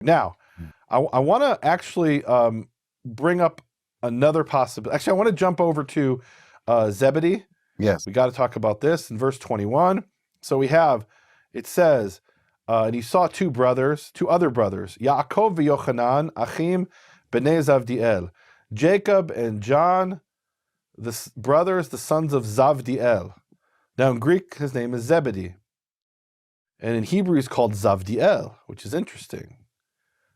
Now, I want to actually bring up another possibility. Actually, I want to jump over to Zebedee. Yes. We got to talk about this in verse 21. So it says, and he saw two other brothers, Yaakov v'Yochanan, Achim b'nei Zavdiel, Jacob and John, the brothers, the sons of Zavdiel. Now in Greek, his name is Zebedee. And in Hebrew, he's called Zavdiel, which is interesting.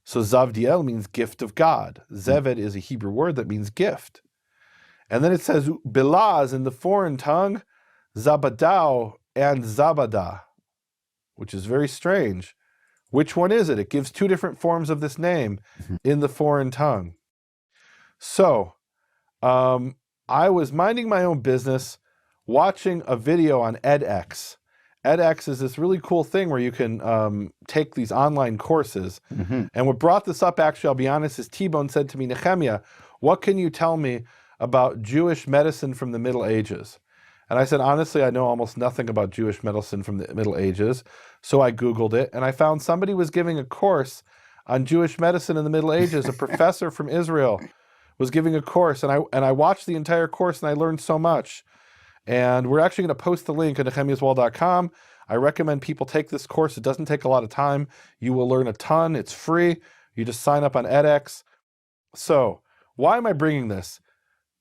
So Zavdiel means gift of God. Zeved is a Hebrew word that means gift. And then it says, Bilaz in the foreign tongue, Zabadao and Zabadah, which is very strange. Which one is it? It gives two different forms of this name in the foreign tongue. So, I was minding my own business, watching a video on edX. edX is this really cool thing where you can take these online courses. And what brought this up, actually, I'll be honest, is T-Bone said to me, Nehemia, what can you tell me about Jewish medicine from the Middle Ages? And I said, honestly, I know almost nothing about Jewish medicine from the Middle Ages. So I Googled it, and I found somebody was giving a course on Jewish medicine in the Middle Ages. A professor from Israel was giving a course, and I watched the entire course, and I learned so much. And we're actually going to post the link at nehemiaswall.com. I recommend people take this course. It doesn't take a lot of time. You will learn a ton. It's free. You just sign up on edX. So why am I bringing this?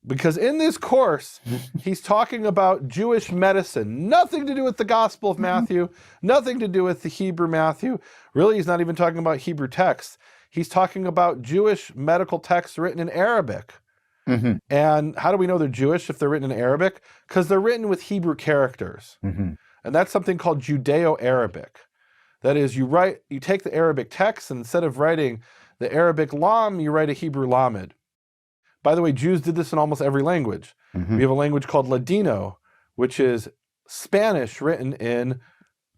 Because in this course, he's talking about Jewish medicine. Nothing to do with the Gospel of Matthew. Nothing to do with the Hebrew Matthew. Really, he's not even talking about Hebrew texts. He's talking about Jewish medical texts written in Arabic. And how do we know they're Jewish if they're written in Arabic? Because they're written with Hebrew characters. And that's something called Judeo-Arabic. That is, you take the Arabic text, and instead of writing the Arabic lam, you write a Hebrew lamed. By the way, Jews did this in almost every language. We have a language called Ladino, which is Spanish written in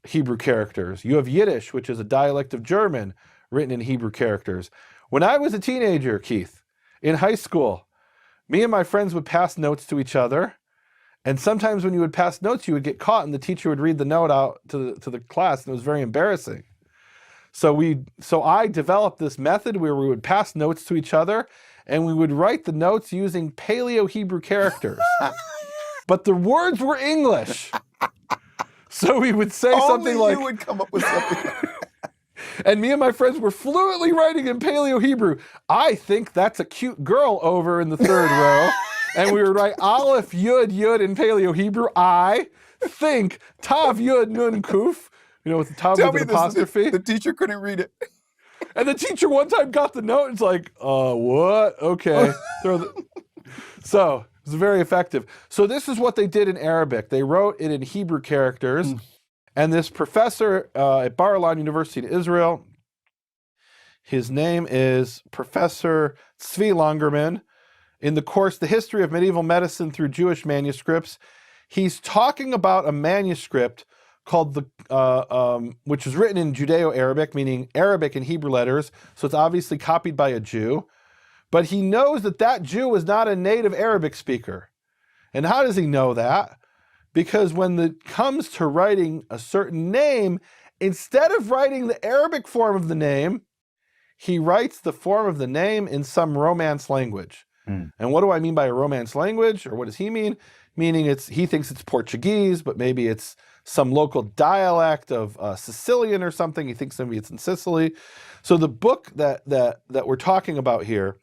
Hebrew characters. You have Yiddish, which is a dialect of German written in Hebrew characters. When I was a teenager, Keith, in high school, me and my friends would pass notes to each other. And sometimes when you would pass notes, you would get caught and the teacher would read the note out to the class, and it was very embarrassing. So I developed this method where we would pass notes to each other, and we would write the notes using Paleo-Hebrew characters. But the words were English. So we would say something like... you would come up with something. And me and my friends were fluently writing in Paleo-Hebrew. I think that's a cute girl over in the third row. And we would write Aleph, Yud, Yud in Paleo-Hebrew. I think Tav, Yud, Nun, Kuf. You know, with the Tav with an apostrophe. The teacher couldn't read it. And the teacher one time got the note and it's like, what? Okay. So it was very effective. So this is what they did in Arabic. They wrote it in Hebrew characters. And this professor at Bar-Ilan University in Israel, his name is Professor Tzvi Langerman. In the course, The History of Medieval Medicine Through Jewish Manuscripts, he's talking about a manuscript called which was written in Judeo-Arabic, meaning Arabic and Hebrew letters. So it's obviously copied by a Jew. But he knows that Jew was not a native Arabic speaker. And how does he know that? Because when it comes to writing a certain name, instead of writing the Arabic form of the name, he writes the form of the name in some Romance language. And what do I mean by a Romance language? Or what does he mean? Meaning he thinks it's Portuguese, but maybe it's some local dialect of Sicilian or something. He thinks maybe it's in Sicily. So the book that we're talking about here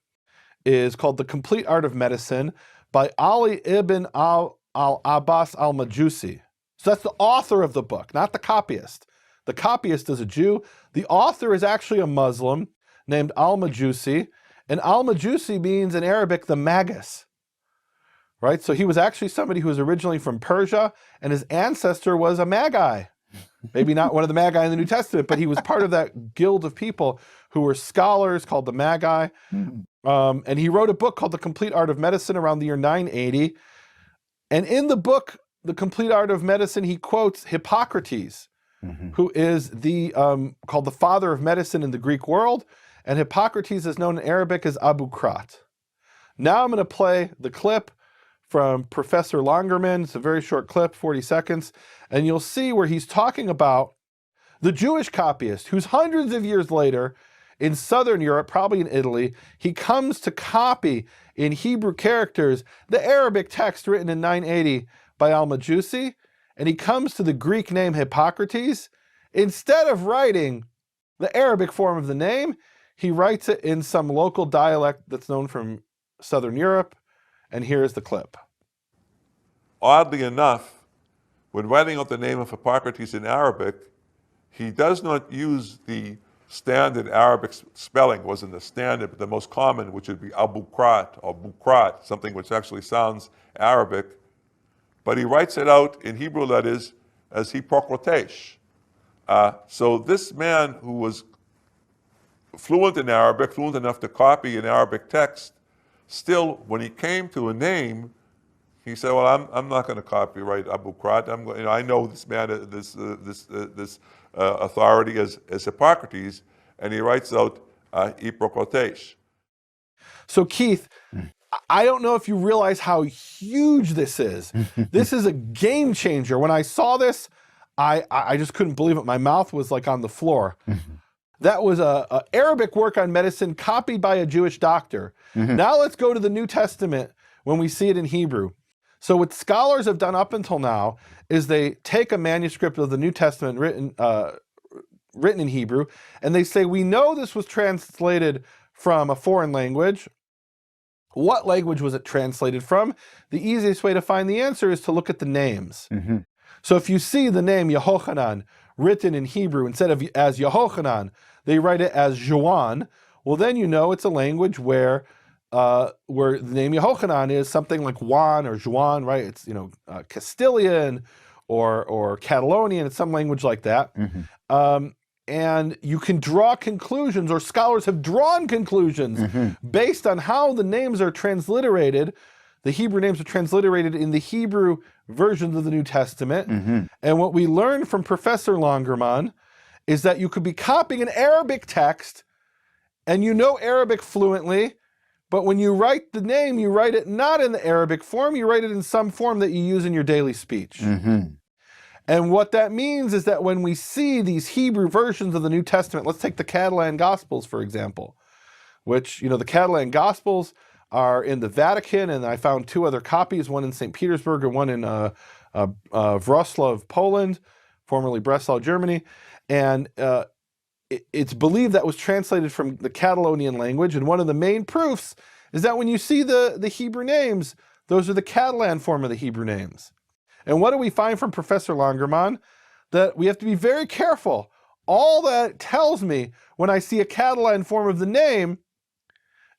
is called The Complete Art of Medicine by Ali ibn al-Abbas al-Majusi. So that's the author of the book, not the copyist. The copyist is a Jew. The author is actually a Muslim named al-Majusi. And al-Majusi means in Arabic, the Magus. Right? So he was actually somebody who was originally from Persia, and his ancestor was a Magi. Maybe not one of the Magi in the New Testament, but he was part of that guild of people who were scholars called the Magi. And he wrote a book called The Complete Art of Medicine around the year 980. And in the book, The Complete Art of Medicine, he quotes Hippocrates, who is called the father of medicine in the Greek world. And Hippocrates is known in Arabic as Abu Krat. Now I'm going to play the clip from Professor Langerman. It's a very short clip, 40 seconds. And you'll see where he's talking about the Jewish copyist, who's hundreds of years later in Southern Europe, probably in Italy. He comes to copy in Hebrew characters the Arabic text written in 980 by Al-Majusi, and he comes to the Greek name Hippocrates. Instead of writing the Arabic form of the name, he writes it in some local dialect that's known from Southern Europe, and here's the clip. Oddly enough, when writing out the name of Hippocrates in Arabic, he does not use the standard Arabic spelling, wasn't the standard, but the most common, which would be Abu-Krat or Bukrat, something which actually sounds Arabic. But he writes it out in Hebrew letters as Hippocrates. So this man who was fluent in Arabic, fluent enough to copy an Arabic text, still, when he came to a name, he said, "Well, I'm not going to copyright Abu Krat. I know this man, this authority as Hippocrates," and he writes out Hippocrates. So Keith, I don't know if you realize how huge this is. This is a game changer. When I saw this, I just couldn't believe it. My mouth was like on the floor. That was a Arabic work on medicine copied by a Jewish doctor. Now let's go to the New Testament when we see it in Hebrew. So what scholars have done up until now is they take a manuscript of the New Testament written in Hebrew, and they say, we know this was translated from a foreign language. What language was it translated from? The easiest way to find the answer is to look at the names. So if you see the name Yehochanan written in Hebrew, instead of as Yehochanan, they write it as Joan, well then you know it's a language where the name Yehochanan is something like Juan or Juan, right? It's Castilian or Catalonian, it's some language like that. And you can draw conclusions, or scholars have drawn conclusions based on how the names are transliterated. The Hebrew names are transliterated in the Hebrew versions of the New Testament. And what we learned from Professor Langerman is that you could be copying an Arabic text and you know Arabic fluently, but when you write the name, you write it not in the Arabic form, you write it in some form that you use in your daily speech. And what that means is that when we see these Hebrew versions of the New Testament, let's take the Catalan Gospels, for example, which, the Catalan Gospels are in the Vatican, and I found two other copies, one in St. Petersburg and one in Wrocław, Poland, formerly Breslau, Germany. And it's believed that was translated from the Catalonian language, and one of the main proofs is that when you see the Hebrew names, those are the Catalan form of the Hebrew names. And what do we find from Professor Langerman? That we have to be very careful. All that tells me when I see a Catalan form of the name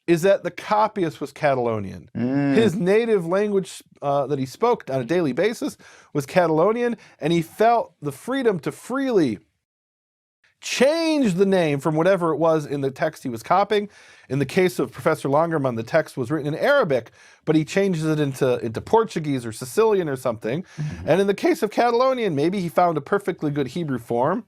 is that the copyist was Catalonian. His native language that he spoke on a daily basis was Catalonian, and he felt the freedom to freely change the name from whatever it was in the text he was copying. In the case of Professor Langerman, the text was written in Arabic, but he changes it into Portuguese or Sicilian or something. And in the case of Catalonian, maybe he found a perfectly good Hebrew form,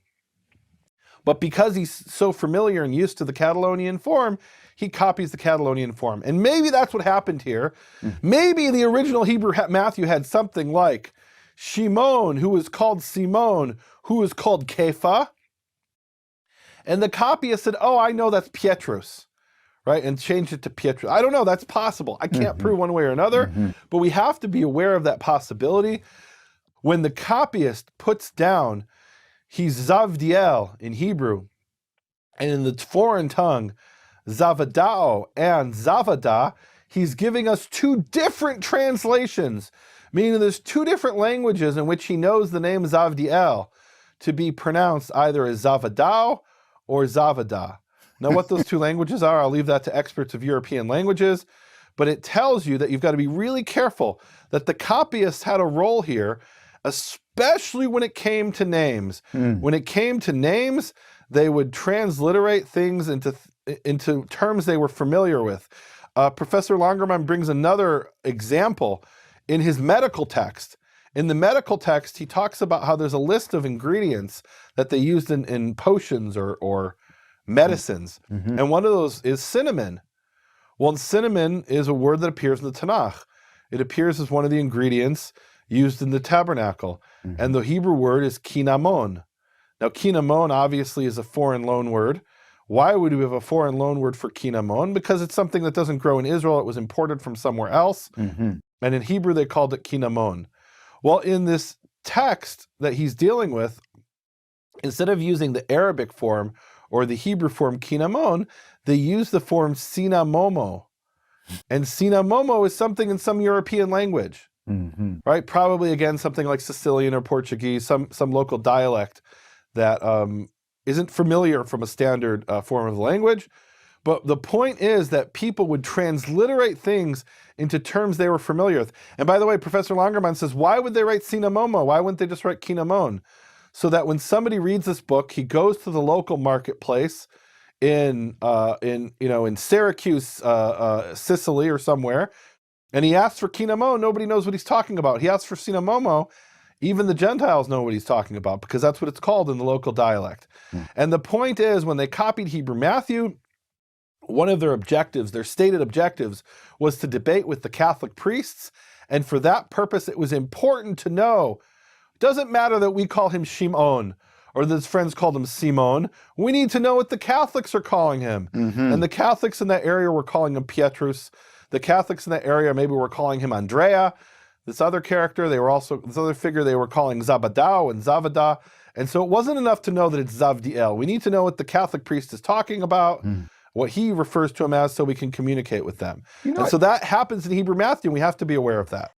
but because he's so familiar and used to the Catalonian form, he copies the Catalonian form. And maybe that's what happened here. Maybe the original Hebrew Matthew had something like Shimon, who was called Simon, who was called Kepha. And the copyist said, oh, I know that's Petrus, right? And changed it to Petrus. I don't know, that's possible. I can't prove one way or another, but we have to be aware of that possibility. When the copyist puts down, he's Zavdiel in Hebrew, and in the foreign tongue, Zavadao and Zavada, he's giving us two different translations, meaning there's two different languages in which he knows the name Zavdiel to be pronounced either as Zavadao or Zavada. Now what those two languages are, I'll leave that to experts of European languages, but it tells you that you've got to be really careful that the copyists had a role here, especially when it came to names. When it came to names, they would transliterate things into terms they were familiar with. Professor Langerman brings another example in his medical text. In the medical text, he talks about how there's a list of ingredients that they used in potions or medicines. And one of those is cinnamon. Well, cinnamon is a word that appears in the Tanakh. It appears as one of the ingredients used in the tabernacle. And the Hebrew word is kinamon. Now, kinamon obviously is a foreign loan word. Why would we have a foreign loan word for kinamon? Because it's something that doesn't grow in Israel. It was imported from somewhere else. And in Hebrew, they called it kinamon. Well, in this text that he's dealing with, instead of using the Arabic form or the Hebrew form kinamon, they use the form sinamomo. And sinamomo is something in some European language, right? Probably, again, something like Sicilian or Portuguese, some local dialect that isn't familiar from a standard form of the language. But the point is that people would transliterate things into terms they were familiar with. And by the way, Professor Langerman says, why would they write sinamomo? Why wouldn't they just write kinamon? So that when somebody reads this book, he goes to the local marketplace in Syracuse, Sicily or somewhere, and he asks for kinamon. Nobody knows what he's talking about. He asks for sinamomo. Even the Gentiles know what he's talking about because that's what it's called in the local dialect. And the point is, when they copied Hebrew Matthew, one of their objectives, their stated objectives, was to debate with the Catholic priests. And for that purpose, it was important to know, it doesn't matter that we call him Shimon or that his friends called him Simon. We need to know what the Catholics are calling him. And the Catholics in that area were calling him Pietrus. The Catholics in that area maybe were calling him Andrea. This other character, this other figure, they were calling Zabadao and Zavada. And so it wasn't enough to know that it's Zavdiel. We need to know what the Catholic priest is talking about, what he refers to him as, so we can communicate with them. And so that happens in Hebrew Matthew, and we have to be aware of that.